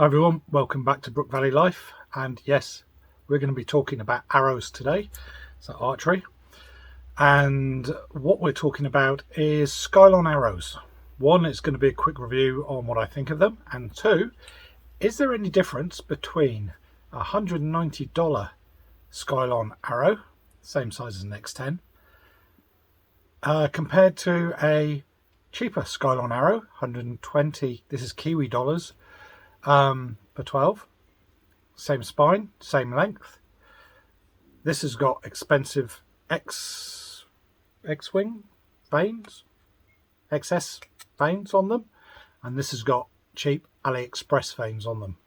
Hi everyone, welcome back to Brook Valley Life, and yes, we're going to be talking about arrows today, so archery. And what we're talking about is Skylon arrows. One, it's going to be a quick review on what I think of them, and two, is there any difference between a $190 Skylon arrow, same size as an X10, compared to a cheaper Skylon arrow, 120, this is Kiwi dollars, per 12, same spine, same length. This has got expensive X-wing vanes, XS vanes on them, and this has got cheap AliExpress vanes on them.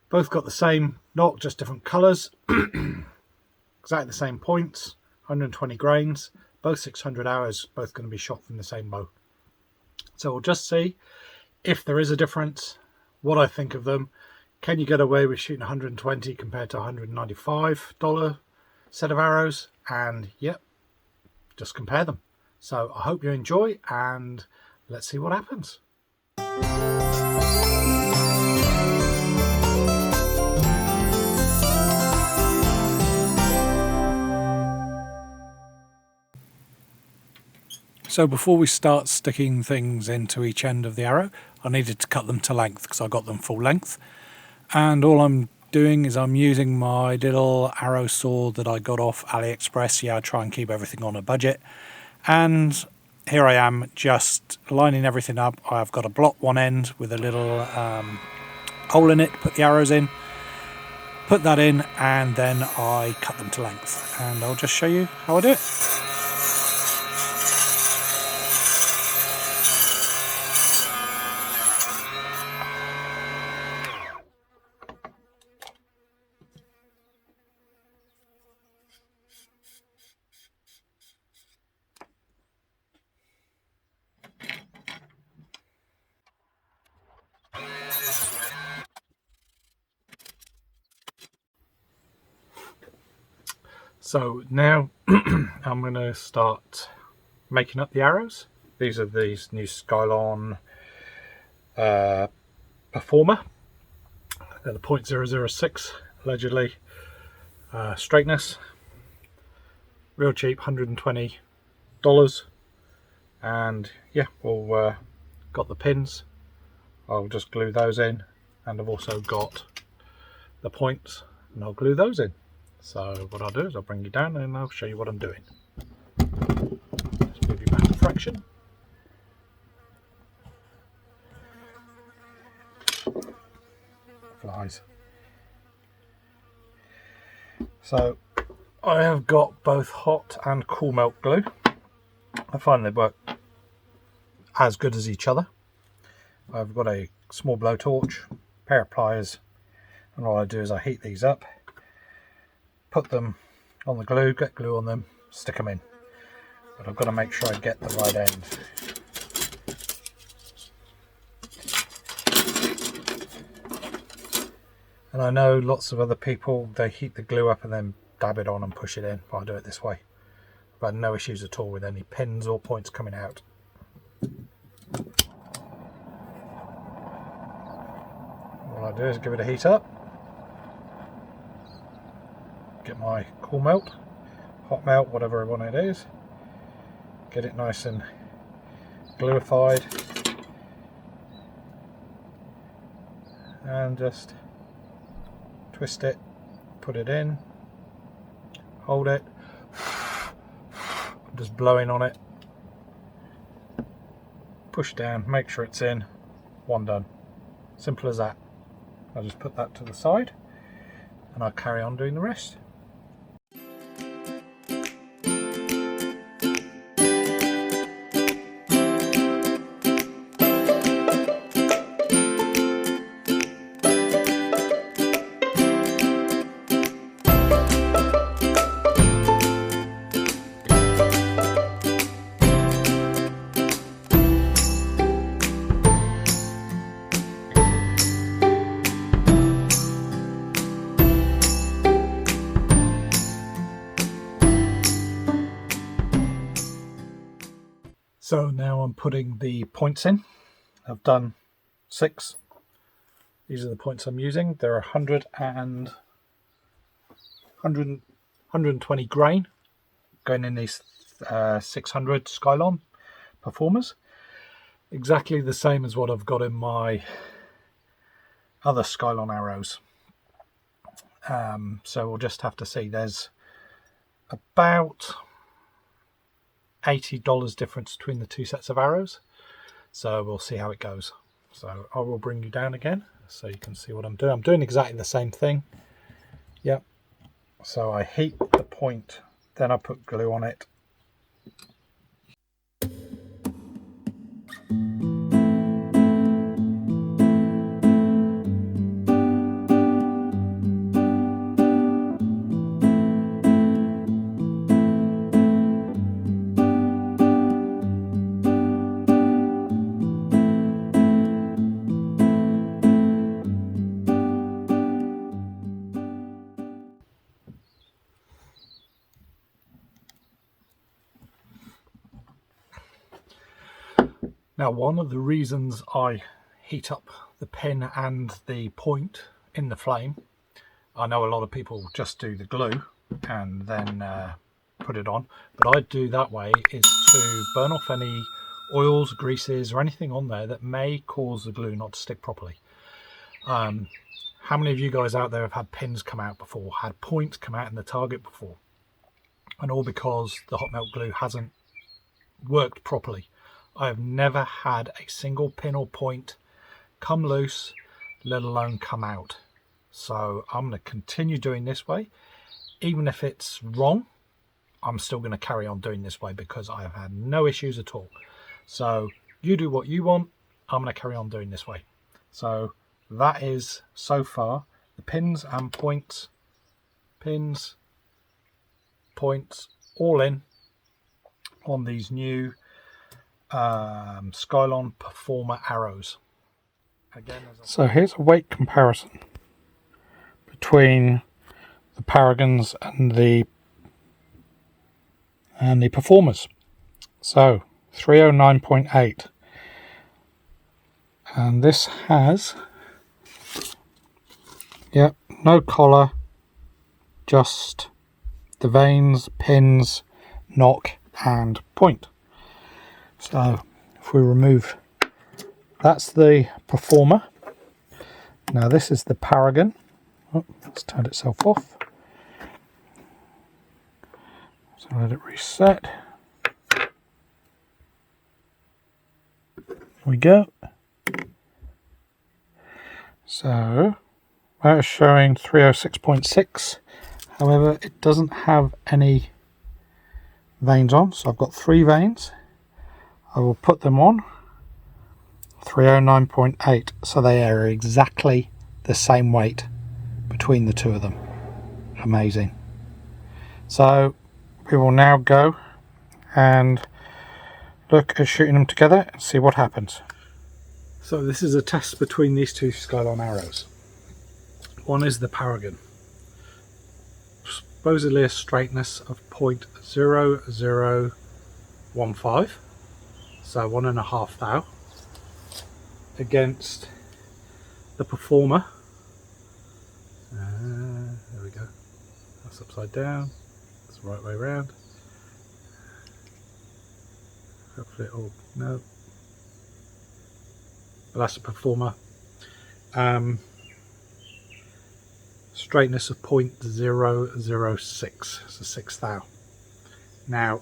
Both got the same knock, just different colours, exactly the same points, 120 grains, both 600 hours, both going to be shot from the same bow. So we'll just see if there is a difference, what I think of them. Can you get away with shooting 120 compared to $195 set of arrows? And yep, just compare them. So I hope you enjoy, and let's see what happens. So before we start sticking things into each end of the arrow, I needed to cut them to length because I got them full length. And all I'm doing is I'm using my little arrow saw that I got off AliExpress. Yeah, I try and keep everything on a budget. And here I am just lining everything up. I've got a block one end with a little hole in it, put the arrows in, put that in, and then I cut them to length. And I'll just show you how I do it. So now I'm going to start making up the arrows. These are these new Skylon Performa. They're the .006 allegedly straightness. Real cheap, $120. And yeah, we'll got the pins. I'll just glue those in, and I've also got the points, and I'll glue those in. So what I'll do is I'll bring you down and I'll show you what I'm doing. Let's move you back a fraction. Flies. So I have got both hot and cool melt glue. I find they work as good as each other. I've got a small blowtorch, pair of pliers, and all I do is I heat these up, put them on the glue, get glue on them, stick them in. But I've got to make sure I get the right end. And I know lots of other people, they heat the glue up and then dab it on and push it in, but I do it this way. I've had no issues at all with any pins or points coming out. All I do is give it a heat up. Get my cool melt, hot melt, whatever one it is. Get it nice and gluified, and just twist it, put it in, hold it, I'm just blowing on it, push down, make sure it's in, one done. Simple as that. I'll just put that to the side and I'll carry on doing the rest. So now I'm putting the points in. I've done 6 These are the points I'm using. They're 120 grain going in these 600 Skylon Performas. Exactly the same as what I've got in my other Skylon arrows. So we'll just have to see. There's about $80 difference between the two sets of arrows. So we'll see how it goes. So I will bring you down again so you can see what I'm doing. I'm doing exactly the same thing. Yep. So I heat the point, then I put glue on it. Now, one of the reasons I heat up the pin and the point in the flame, I know a lot of people just do the glue and then put it on, but I do that way is to burn off any oils, greases or anything on there that may cause the glue not to stick properly. How many of you guys out there have had pins come out before, had points come out in the target before, and all because the hot melt glue hasn't worked properly? I have never had a single pin or point come loose, let alone come out. So I'm going to continue doing this way. Even if it's wrong, I'm still going to carry on doing this way because I have had no issues at all. So you do what you want. I'm going to carry on doing this way. So that is so far the pins and points, all in on these new Skylon Performa arrows. So here's a weight comparison between the Paragons and the Performas. So 309.8, and this has no collar, just the vanes, pins, knock and point. So if we remove, that's the Performa. Now this is the Paragon. Oh, it's turned itself off. So let it reset. There we go. So that is showing 306.6. However, it doesn't have any vanes on. So I've got 3 vanes. I will put them on 309.8, so they are exactly the same weight between the two of them. Amazing. So we will now go and look at shooting them together and see what happens. So this is a test between these two Skylon arrows. One is the Paragon, supposedly a straightness of 0.0015. So 1.5 thou, against the Performa. There we go. That's upside down. That's the right way around. Hopefully it'll, no. But that's the Performa. Straightness of 0.006. So 6 thou. Now,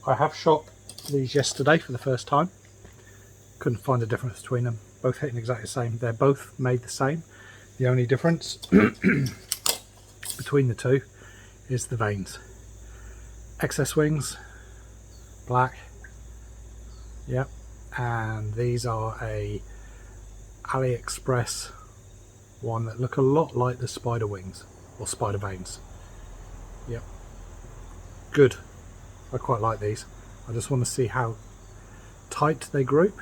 I have shot these yesterday for the first time. Couldn't find a difference between them. Both hitting exactly the same. They're both made the same. The only difference between the two is the vanes. Excess wings, black. Yep. And these are a AliExpress one that look a lot like the spider wings or spider vanes. Yep. Good. I quite like these. I just want to see how tight they group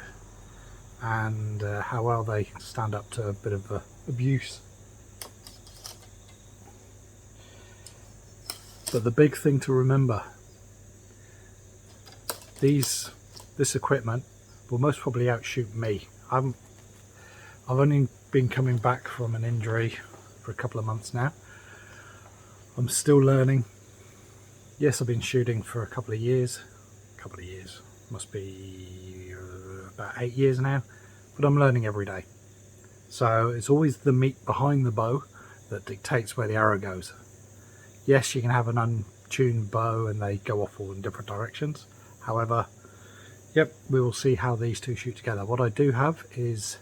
and how well they stand up to a bit of abuse. But the big thing to remember, this equipment will most probably outshoot me. I've only been coming back from an injury for a couple of months now. I'm still learning. Yes, I've been shooting for a couple of years, must be about 8 years now, but I'm learning every day. So it's always the meat behind the bow that dictates where the arrow goes. Yes, you can have an untuned bow and they go off all in different directions. However, yep, we will see how these two shoot together. What I do have is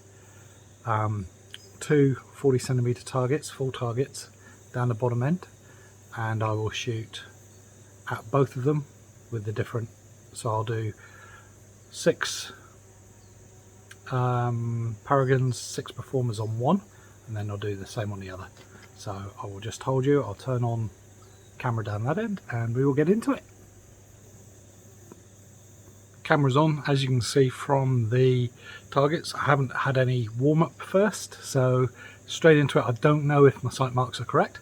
two 40cm targets, full targets, down the bottom end, and I will shoot at both of them with the different, so I'll do 6 Paragons, 6 Performers on one, and then I'll do the same on the other. So I will just hold you, I'll turn on camera down that end and we will get into it. Camera's on, as you can see from the targets. I haven't had any warm-up first, so straight into it. I don't know if my sight marks are correct.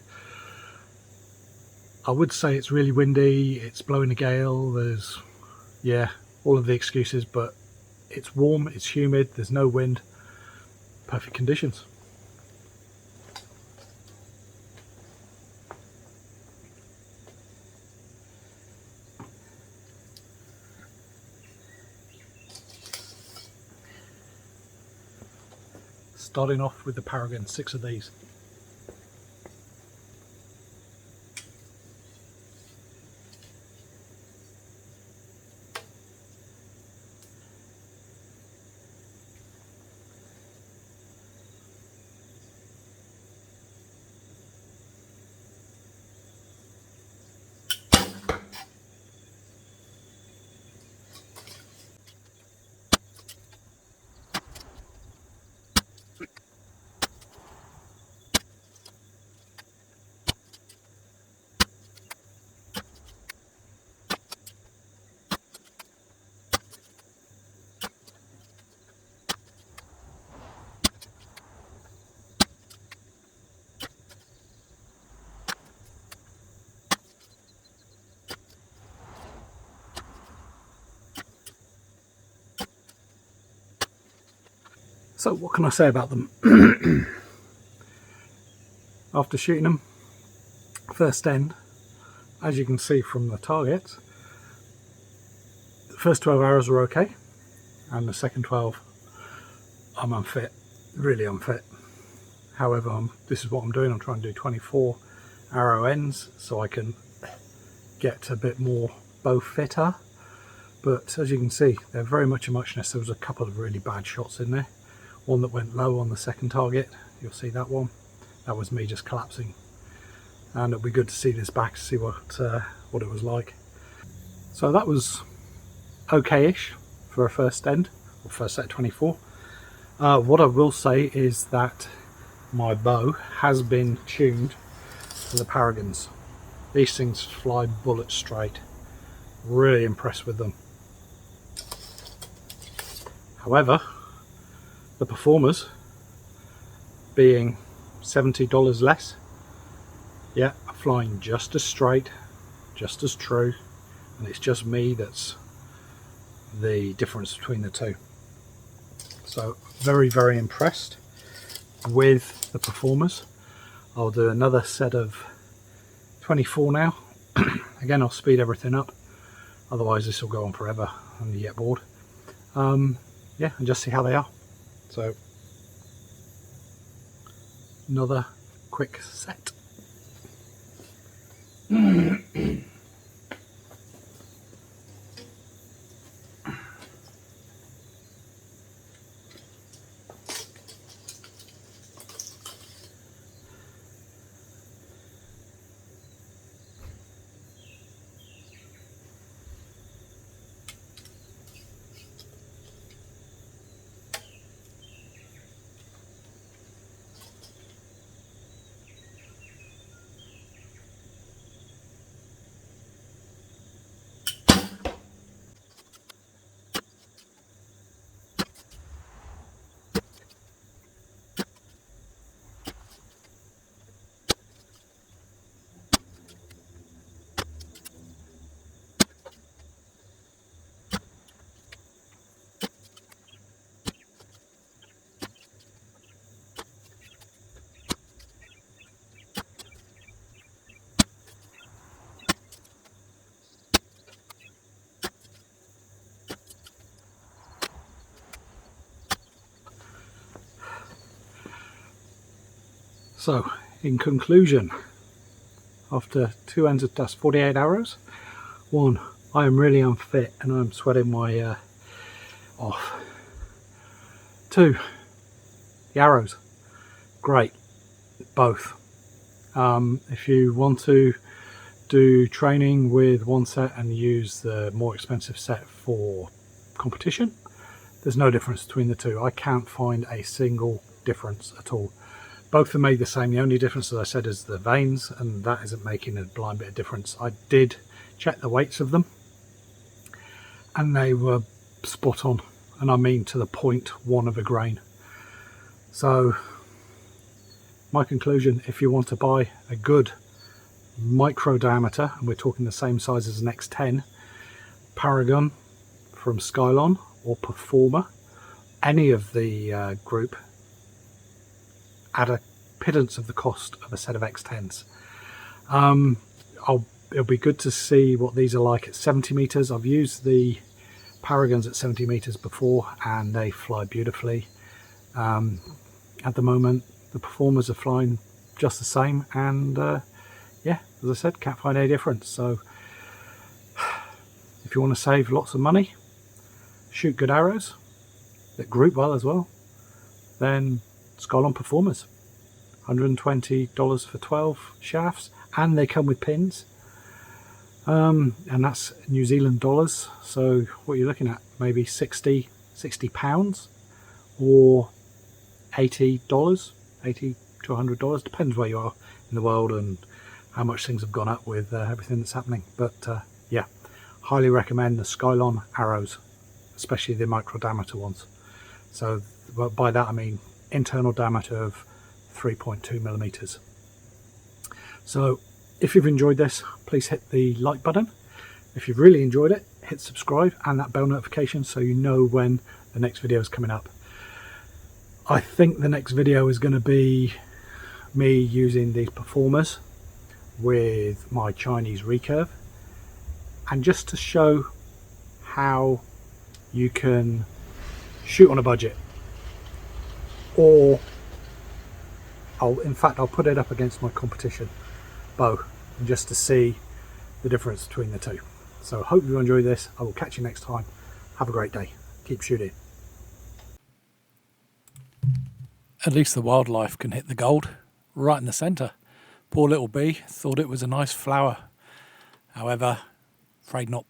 I would say it's really windy, it's blowing a gale, there's, yeah, all of the excuses, but it's warm, it's humid, there's no wind, perfect conditions. Starting off with the Paragon, 6 of these. So what can I say about them? After shooting them, first end, as you can see from the targets, the first 12 arrows were okay, and the second 12 I'm unfit, really unfit. However, this is what I'm doing, I'm trying to do 24 arrow ends so I can get a bit more bow fitter. But as you can see, they're very much a muchness. There was a couple of really bad shots in there. One that went low on the second target, you'll see that one. That was me just collapsing. And it'll be good to see this back to see what it was like. So that was okay-ish for a first end, or first set of 24. What I will say is that my bow has been tuned to the Paragons. These things fly bullet straight. Really impressed with them. However, the Performers, being $70 less, yeah, are flying just as straight, just as true, and it's just me that's the difference between the two. So very, very impressed with the Performers. I'll do another set of 24 now. Again, I'll speed everything up, otherwise this will go on forever and you get bored. Yeah, and just see how they are. So another quick set. So in conclusion, after 2 ends of dust, 48 arrows. 1, I am really unfit and I'm sweating my off. 2, the arrows, great, both. If you want to do training with one set and use the more expensive set for competition, there's no difference between the two. I can't find a single difference at all. Both are made the same. The only difference, as I said, is the vanes, and that isn't making a blind bit of difference. I did check the weights of them and they were spot on, and I mean to the 0.1 of a grain. So my conclusion, if you want to buy a good micro diameter, and we're talking the same size as an X10 Paragon from Skylon or Performa, any of the group, at a pittance of the cost of a set of X10s. It'll be good to see what these are like at 70 meters. I've used the Paragons at 70 meters before and they fly beautifully. At the moment the Performers are flying just the same, and yeah, as I said, can't find any difference. So if you want to save lots of money, shoot good arrows that group well as well, then Skylon Performers, $120 for 12 shafts, and they come with pins, and that's New Zealand dollars. So what you're looking at, maybe 60 pounds or $80 to $100, depends where you are in the world and how much things have gone up with everything that's happening. But yeah, highly recommend the Skylon arrows, especially the micro diameter ones. So by that I mean internal diameter of 3.2 millimeters. So if you've enjoyed this, please hit the like button. If you've really enjoyed it, hit subscribe and that bell notification so you know when the next video is coming up. I think the next video is going to be me using these Performers with my Chinese recurve, and just to show how you can shoot on a budget, or in fact I'll put it up against my competition bow just to see the difference between the two. So hope you enjoy this. I will catch you next time. Have a great day. Keep shooting. At least the wildlife can hit the gold right in the centre. Poor little bee thought it was a nice flower. However, afraid not.